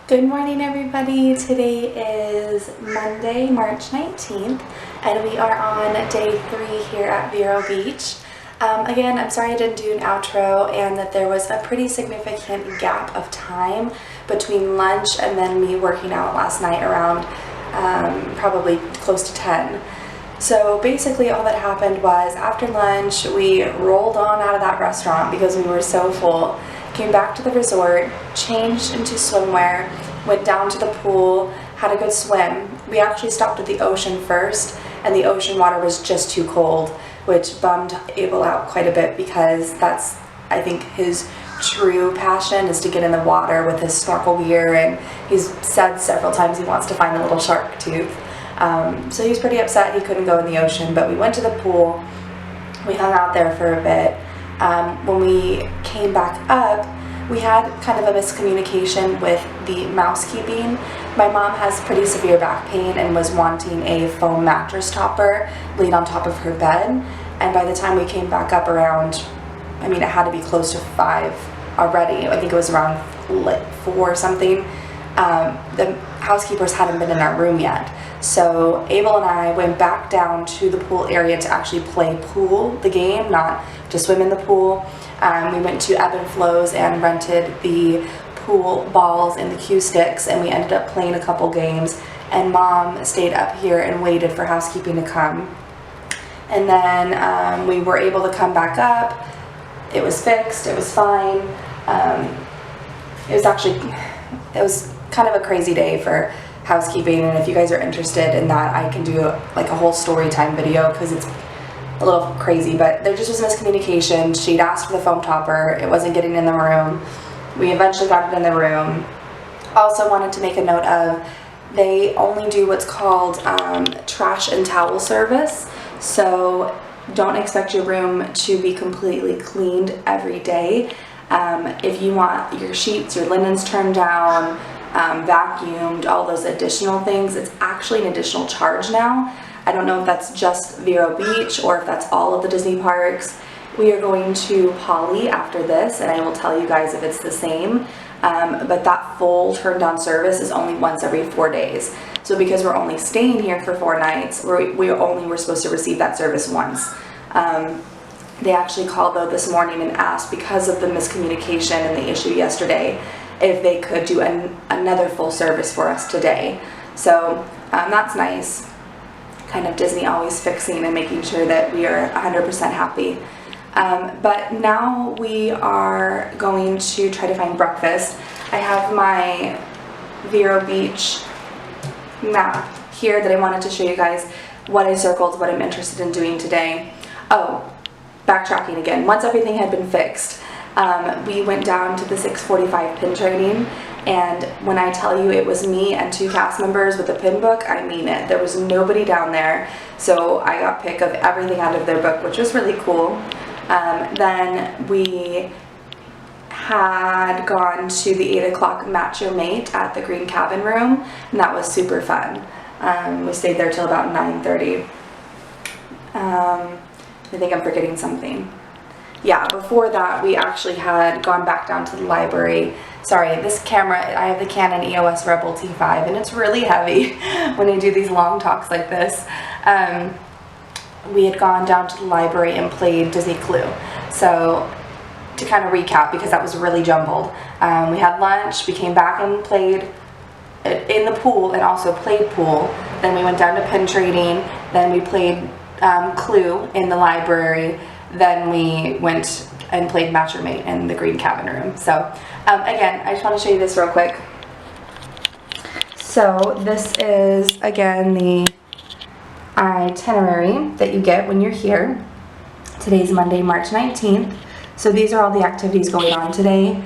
Good morning, everybody. Today is Monday, March 19th, and we are on day 3 here at Vero Beach. Again, I'm sorry I didn't do an outro and that there was a pretty significant gap of time between lunch and then me working out last night around probably close to 10. So basically all that happened was after lunch we rolled on out of that restaurant because we were so full, came back to the resort, changed into swimwear, went down to the pool, had a good swim. We actually stopped at the ocean first and the ocean water was just too cold, which bummed Abel out quite a bit because that's, I think, his true passion is to get in the water with his snorkel gear, and he's said several times he wants to find the little shark tooth. So he's pretty upset he couldn't go in the ocean, but we went to the pool, we hung out there for a bit. When we came back up, we had kind of a miscommunication with the mousekeeping. My mom has pretty severe back pain and was wanting a foam mattress topper laid on top of her bed, and by the time we came back up around, I mean, it had to be close to 5 already. I think it was around 4 or something. The housekeepers hadn't been in our room yet. So Abel and I went back down to the pool area to actually play pool, the game, not to swim in the pool. We went to Ebb and Flows and rented the pool balls and the cue sticks, and we ended up playing a couple games, and Mom stayed up here and waited for housekeeping to come. And then we were able to come back up. It was fixed, it was fine. It was kind of a crazy day for housekeeping, and if you guys are interested in that, I can do like a whole story time video because it's a little crazy, but there just was miscommunication. She'd asked for the foam topper, it wasn't getting in the room. We eventually got it in the room. Also wanted to make a note of, they only do what's called trash and towel service, so don't expect your room to be completely cleaned every day. If you want your sheets, your linens turned down, vacuumed, all those additional things, it's actually an additional charge now. I don't know if that's just Vero Beach or if that's all of the Disney parks. We are going to Polly after this, and I will tell you guys if it's the same. But that full turned on service is only once every 4 days. So because we're only staying here for 4 nights, we only were supposed to receive that service once. They actually called though this morning and asked, because of the miscommunication and the issue yesterday, if they could do another full service for us today. So that's nice. Kind of Disney always fixing and making sure that we are 100% happy. But now we are going to try to find breakfast. I have my Vero Beach map here that I wanted to show you guys what I circled, what I'm interested in doing today. Oh, backtracking again. Once everything had been fixed, we went down to the 6:45 pin trading, and when I tell you it was me and 2 cast members with a pin book, I mean it. There was nobody down there, so I got pick of everything out of their book, which was really cool. Then we had gone to the 8 o'clock Match Your Mate at the Green Cabin Room, and that was super fun. We stayed there till about 9:30. I think I'm forgetting something. Yeah, before that we actually had gone back down to the library. Sorry, this camera, I have the Canon EOS Rebel T5 and it's really heavy when I do these long talks like this. We had gone down to the library and played Disney Clue. So to kind of recap, because that was really jumbled, we had lunch, we came back and played in the pool and also played pool. Then we went down to pin trading, then we played Clue in the library, then we went and played Match Your Mate in the Green Cabin Room. So again, I just want to show you this real quick. So this is again the itinerary that you get when you're here. Today's Monday, March 19th. So these are all the activities going on today.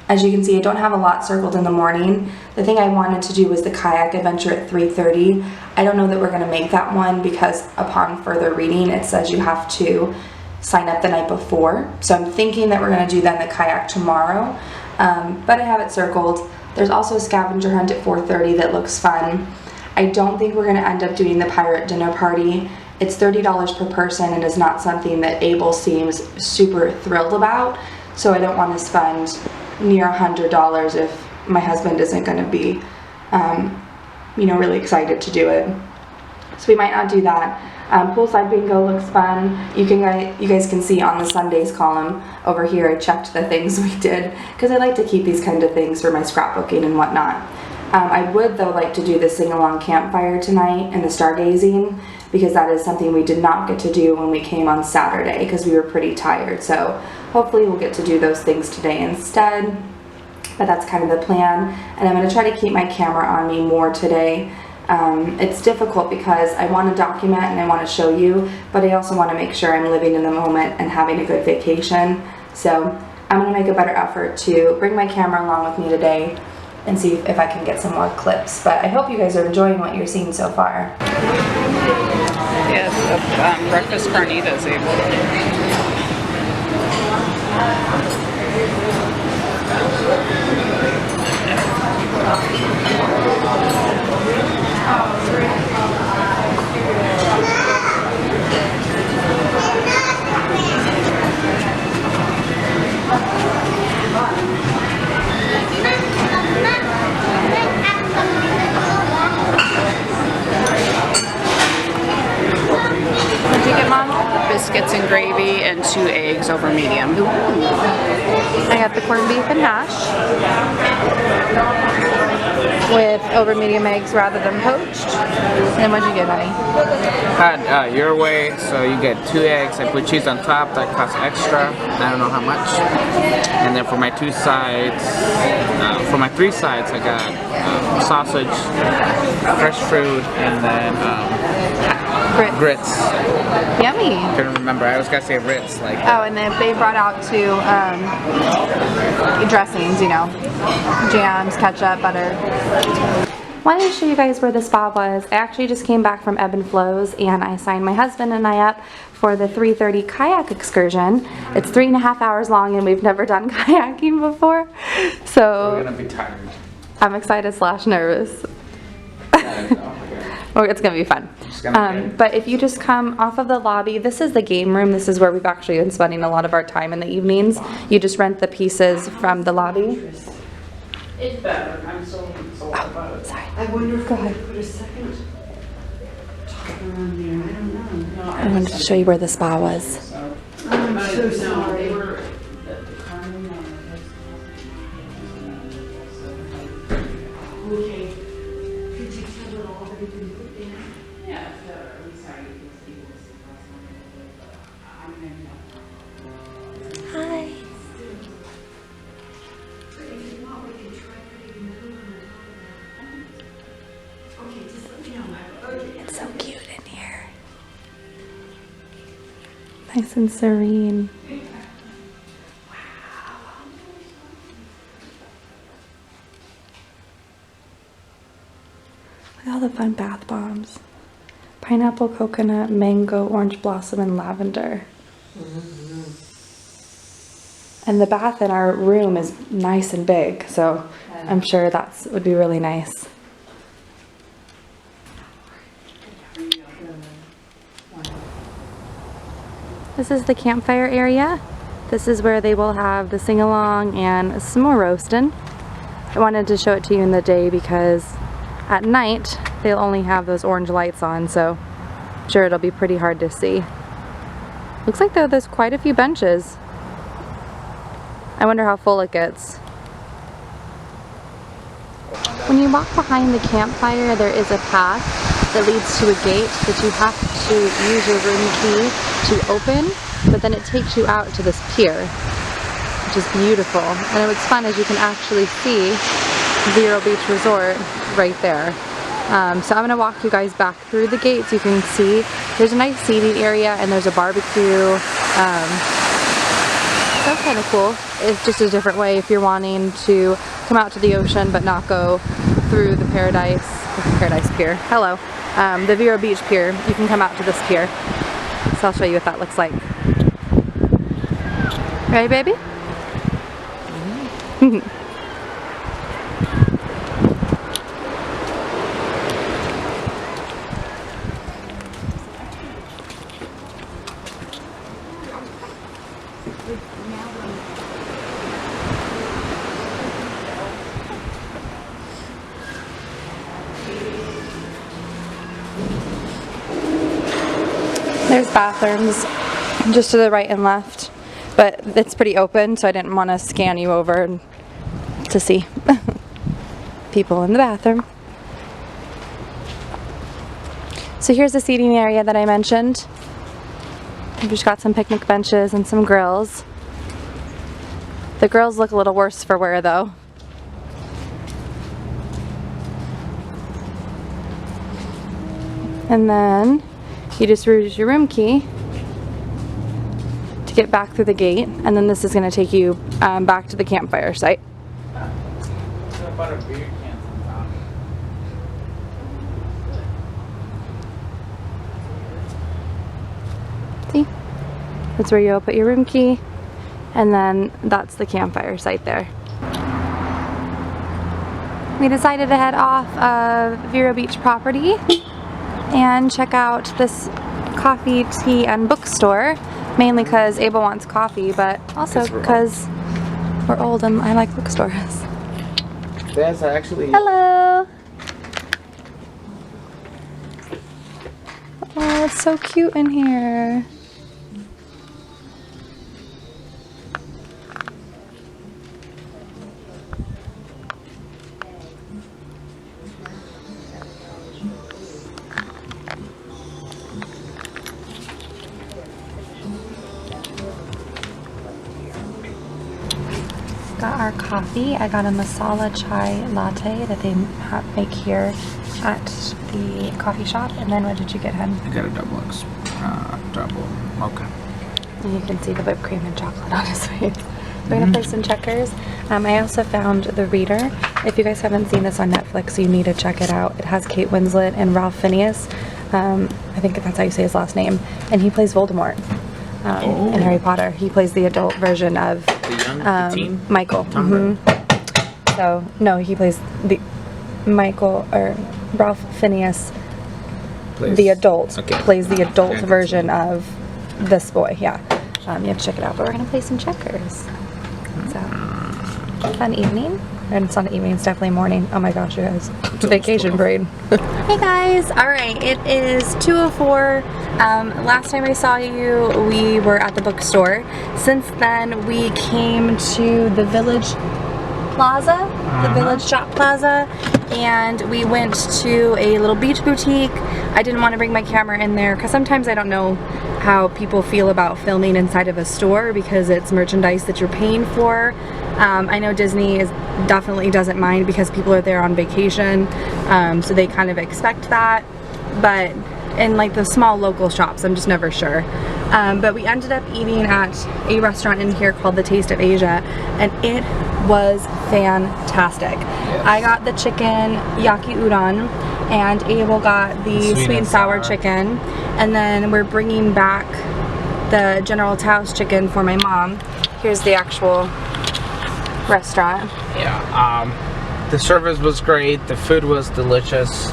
As you can see, I don't have a lot circled in the morning. The thing I wanted to do was the kayak adventure at 3:30. I don't know that we're going to make that one because upon further reading it says you have to sign up the night before. So I'm thinking that we're going to do then the kayak tomorrow. But I have it circled. There's also a scavenger hunt at 4:30 that looks fun. I don't think we're going to end up doing the pirate dinner party. It's $30 per person and is not something that Abel seems super thrilled about. So I don't want to spend near $100 if my husband isn't going to be, you know, really excited to do it. So we might not do that. Poolside bingo looks fun. You guys can see on the Sundays column over here, I checked the things we did because I like to keep these kind of things for my scrapbooking and whatnot. I would though like to do the sing-along campfire tonight and the stargazing, because that is something we did not get to do when we came on Saturday because we were pretty tired. So hopefully we'll get to do those things today instead. But that's kind of the plan. And I'm going to try to keep my camera on me more today. It's difficult because I want to document and I want to show you, but I also want to make sure I'm living in the moment and having a good vacation. So I'm going to make a better effort to bring my camera along with me today and see if I can get some more clips. But I hope you guys are enjoying what you're seeing so far. Yeah, the breakfast carnitas, Abel. What'd you get, Mom? Biscuits and gravy and 2 eggs over medium. Ooh. I got the corned beef and hash with over medium eggs rather than poached. And what'd you get, honey? Had your way, so you get 2 eggs. I put cheese on top. That costs extra. I don't know how much. And then for my 2 sides, for my 3 sides, I got sausage, fresh fruit, and then grits. Yummy. I couldn't remember. I was gonna say Ritz. Like. Oh, and then they brought out 2 dressings, you know, jams, ketchup, butter. Wanted to show you guys where the spa was. I actually just came back from Ebb and Flows and I signed my husband and I up for the 3:30 kayak excursion. It's 3.5 hours long and we've never done kayaking before. So We're gonna be tired. I'm excited / nervous. Oh, it's gonna be fun. But if you just come off of the lobby, this is the game room. This is where we've actually been spending a lot of our time in the evenings. You just rent the pieces from the lobby. It's better. I'm so about it. Sorry. I wonder if Go I ahead. could put a second top around there. I don't know. No, I wanted to show you where the spa was. So, I'm but so no, sorry. they were the Carmen. Okay. Could you tell it all everything put in? Yeah, so I'm sorry because people was I'm gonna Hi. If you want, we can try putting the hood on top of that. Okay, just let me know. Okay. It's so cute in here. Nice and serene. Look at all the fun bath bombs. Pineapple, coconut, mango, orange blossom, and lavender. And the bath in our room is nice and big, so I'm sure that would be really nice. This is the campfire area. This is where they will have the sing-along and some more roasting. I wanted to show it to you in the day because at night they'll only have those orange lights on, so I'm sure it'll be pretty hard to see. Looks like though there's quite a few benches. I wonder how full it gets. When you walk behind the campfire, there is a path that leads to a gate that you have to use your room key to open, but then it takes you out to this pier, which is beautiful. And what's fun is you can actually see Vero Beach Resort right there. So I'm going to walk you guys back through the gates. You can see there's a nice seating area and there's a barbecue. That's kind of cool. It's just a different way if you're wanting to come out to the ocean but not go through the Paradise Pier. Hello. The Vero Beach Pier. You can come out to this pier. So I'll show you what that looks like. Ready, baby? There's bathrooms just to the right and left, but it's pretty open, so I didn't want to scan you over to see people in the bathroom. So here's the seating area that I mentioned. We've just got some picnic benches and some grills. The grills look a little worse for wear though. And then you just use your room key to get back through the gate, and then this is going to take you back to the campfire site. See? That's where you'll put your room key, and then that's the campfire site there. We decided to head off of Vero Beach property and check out this coffee, tea, and bookstore, mainly because Abel wants coffee, but also because we're old and I like bookstores. There's actually... Hello! Oh, it's so cute in here. Got our coffee. I got a masala chai latte that they make here at the coffee shop. And then what did you get, hun? I got a double mocha. And you can see the whipped cream and chocolate on his face. We're gonna play some checkers. I also found The Reader. If you guys haven't seen this on Netflix, you need to check it out. It has Kate Winslet and Ralph Fiennes. I think that's how you say his last name. And he plays Voldemort in Harry Potter. He plays the adult version of Michael. So no, he plays the Michael, or Ralph Fiennes, the adult, plays the adult version of this boy. Yeah, you have to check it out. But we're gonna play some checkers. So fun evening. And it's not an evening, it's definitely morning. Oh my gosh, you guys, it's a vacation parade. Hey guys, all right, it is 2:04. Last time I saw you, we were at the bookstore. Since then, we came to the Village Plaza, the Village Shop Plaza, and we went to a little beach boutique. I didn't want to bring my camera in there because sometimes I don't know how people feel about filming inside of a store because it's merchandise that you're paying for. I know Disney definitely doesn't mind because people are there on vacation, so they kind of expect that, but in like the small local shops, I'm just never sure. But we ended up eating at a restaurant in here called the Taste of Asia, and it was fantastic. Yes. I got the chicken yaki udon, and Abel got the sweet and sour chicken, and then we're bringing back the General Tao's chicken for my mom. Here's the actual restaurant. Yeah, the service was great, the food was delicious.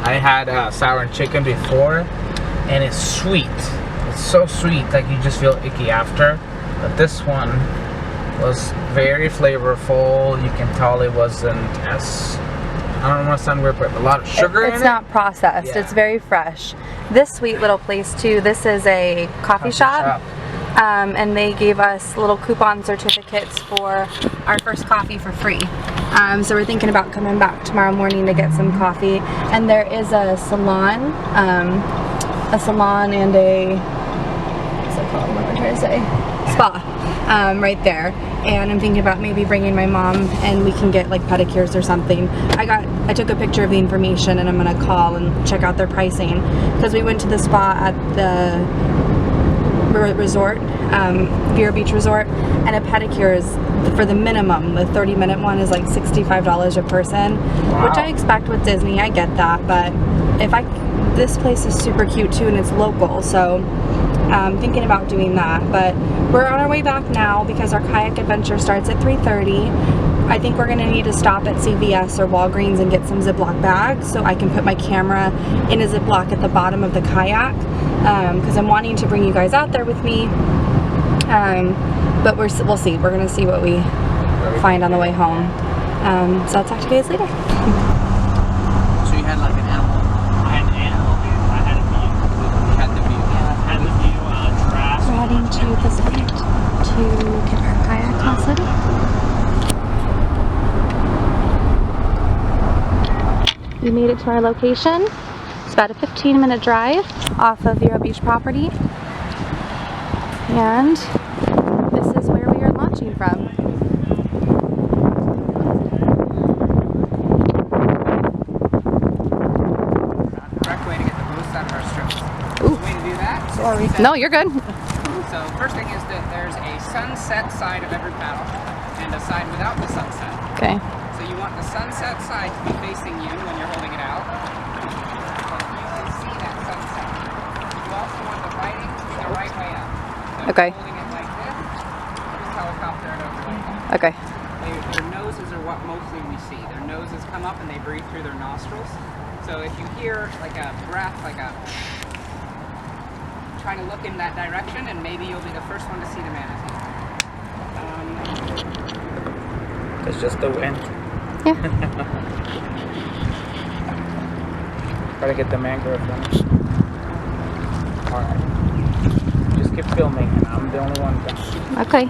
I had sour and chicken before, and it's sweet. It's so sweet, like you just feel icky after. But this one was very flavorful. You can tell it wasn't as, I don't want to sound weird, but a lot of sugar in it. It's not processed. Yeah. It's very fresh. This sweet little place too, this is a coffee shop. And they gave us little coupon certificates for our first coffee for free. So we're thinking about coming back tomorrow morning to get some coffee. And there is a salon and a, what's it called? What am I trying to say? Spa, right there. And I'm thinking about maybe bringing my mom and we can get like pedicures or something. I took a picture of the information and I'm gonna call and check out their pricing because we went to the spa at the resort, Vero Beach Resort, and a pedicure is for the minimum. The 30-minute one is like $65 a person, which I expect with Disney. I get that, but this place is super cute too, and it's local, so I'm thinking about doing that. But we're on our way back now because our kayak adventure starts at 3:30. I think we're going to need to stop at CVS or Walgreens and get some Ziploc bags so I can put my camera in a Ziploc at the bottom of the kayak, because I'm wanting to bring you guys out there with me, but we'll see. We're going to see what we find on the way home. So I'll talk to you guys later. So you had like an animal? I had an animal. I had a view. We had the view. Yeah, I had you the spot to get our kayak class ready. We made it to our location. It's about a 15-minute drive off of Vero Beach property. And this is where we are launching from. Correct way to get the most out of our strips. Ooh. The way to do that. Sorry. No, you're good. So first thing is that there's a sunset side of every paddle and a side without the sunset. Okay. So you want the sunset side to be facing you when you're holding it out. So you can see that sunset. You also want the biting to be the right way up. So Okay. if you're holding it like this, just helicopter it over like that. Okay. Their noses are what mostly we see. Their noses come up and they breathe through their nostrils. So if you hear like a breath, like a trying to look in that direction, and maybe you'll be the first one to see the manatee. It's just the wind. Yeah. Try to get the mangrove finished. Alright. Just keep filming, and I'm the only one done. Okay.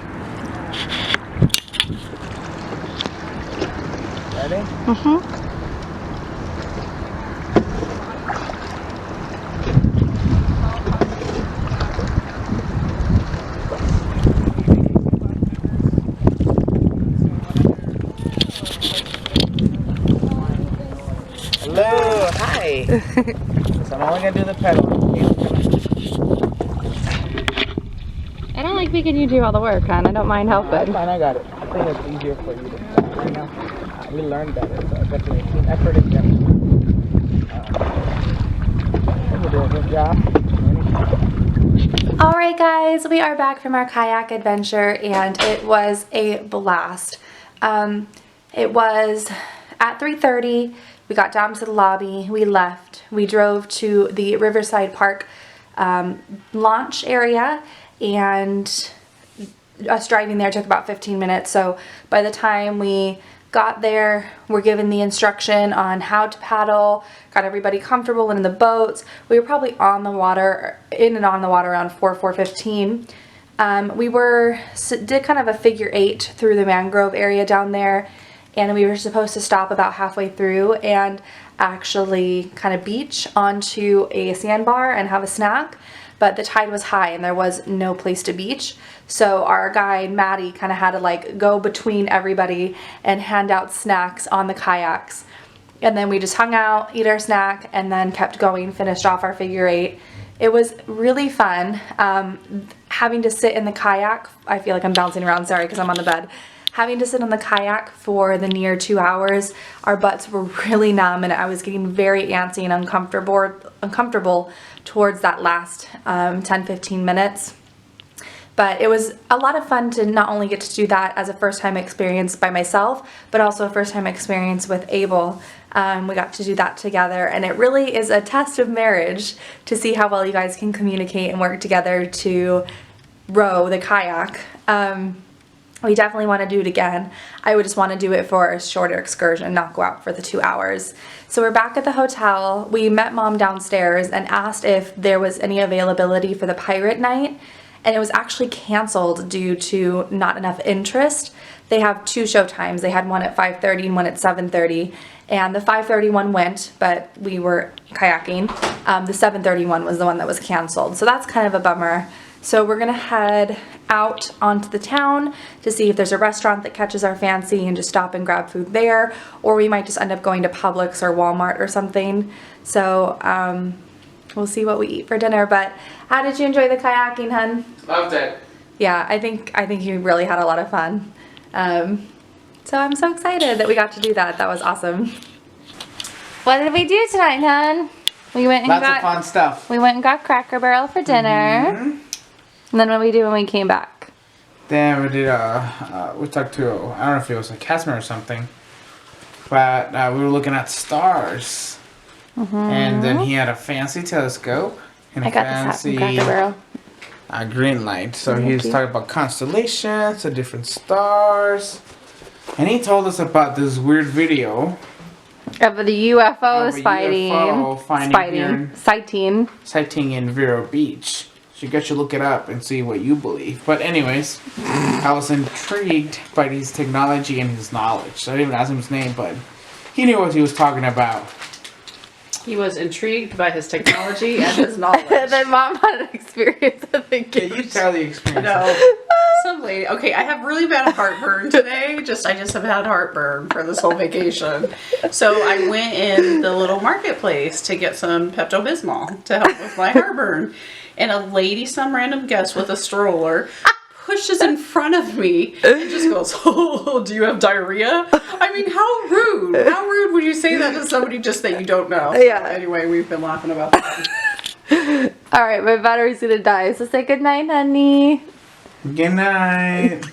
Ready? Mm-hmm. Hello, hi. So I'm only gonna do the pedal. I don't like making you do all the work, hon. I don't mind helping. Fine, I got it. I think it's easier for you to right now. We learned better, so definitely team effort is better. We'll do a good job. Alright guys, we are back from our kayak adventure and it was a blast. It was at 3:30, we got down to the lobby, we left, we drove to the Riverside Park launch area, and us driving there took about 15 minutes, so by the time we got there, we're given the instruction on how to paddle, got everybody comfortable in the boats. We were probably on the water, in and on the water around 4:15. We did kind of a figure 8 through the mangrove area down there, and we were supposed to stop about halfway through and actually kind of beach onto a sandbar and have a snack, but the tide was high and there was no place to beach. So our guide, Maddie, kind of had to like go between everybody and hand out snacks on the kayaks. And then we just hung out, eat our snack, and then kept going, finished off our figure 8. It was really fun. Having to sit in the kayak, I feel like I'm bouncing around, sorry, because I'm on the bed. Having to sit on the kayak for the near 2 hours, our butts were really numb and I was getting very antsy and uncomfortable towards that last 10-15 minutes. But it was a lot of fun to not only get to do that as a first-time experience by myself, but also a first-time experience with Abel. We got to do that together, and it really is a test of marriage to see how well you guys can communicate and work together to row the kayak. We definitely want to do it again. I would just want to do it for a shorter excursion, not go out for the 2 hours. So we're back at the hotel. We met Mom downstairs and asked if there was any availability for the pirate night, and it was actually canceled due to not enough interest. They have 2 show times. They had one at 5:30 and one at 7:30, and the 5:30 one went, but we were kayaking. The 7:30 one was the one that was canceled, so that's kind of a bummer. So we're gonna head out onto the town to see if there's a restaurant that catches our fancy and just stop and grab food there, or we might just end up going to Publix or Walmart or something. So we'll see what we eat for dinner. But how did you enjoy the kayaking, hun? Loved it. Yeah, I think you really had a lot of fun. So I'm so excited that we got to do that. That was awesome. What did we do tonight, hun? We went and Lots of fun stuff. We went and got Cracker Barrel for dinner. Mm-hmm. And then what did we do when we came back? Then we did we talked to, I don't know if it was a customer or something, but we were looking at stars. Mm-hmm. And then he had a fancy telescope and a I got this hat fancy from Cracker Barrel. green light. So he was talking about constellations, the different stars. And he told us about this weird video Of the UFO of a UFO sighting in sighting Vero Beach. So you guys should look it up and see what you believe. But anyways, I was intrigued by his technology and his knowledge. So I didn't even ask him his name, but he knew what he was talking about. He was intrigued by his technology and his knowledge. Then Mom had an experience at the Yeah, you tell the experience. No. Some lady. Okay, I have really bad heartburn today. I just have had heartburn for this whole vacation. So I went in the little marketplace to get some Pepto-Bismol to help with my heartburn. And a lady, some random guest with a stroller, pushes in front of me and just goes, "Oh, do you have diarrhea?" I mean, how rude. How rude would you say that to somebody just that you don't know? Yeah. Anyway, we've been laughing about that. All right, my battery's gonna die. So say good night, honey. Good night.